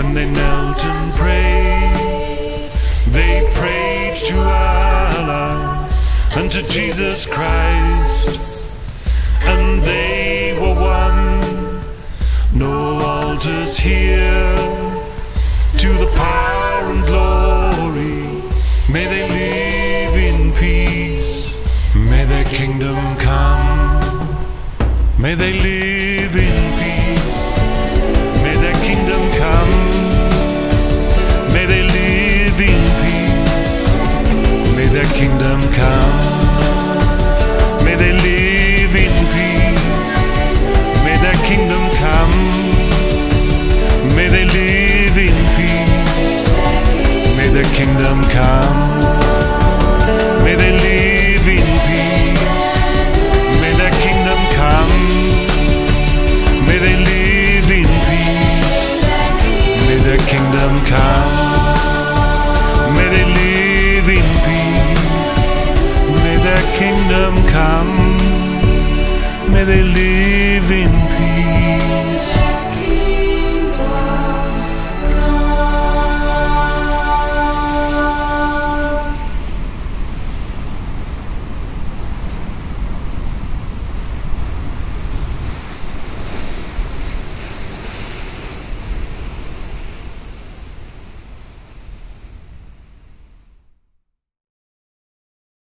when they knelt and prayed, they prayed to Allah and to Jesus Christ, and they were one. No altars here to the power and glory. May they live in peace, may their kingdom come. May they live in peace, may their kingdom come. May they live in peace, may their kingdom come. May they live in peace, may their kingdom come. May they live in peace, may their kingdom come. May they live in peace, may their kingdom come. May they live in peace, may their kingdom come. May they live in peace, may their kingdom come. May they live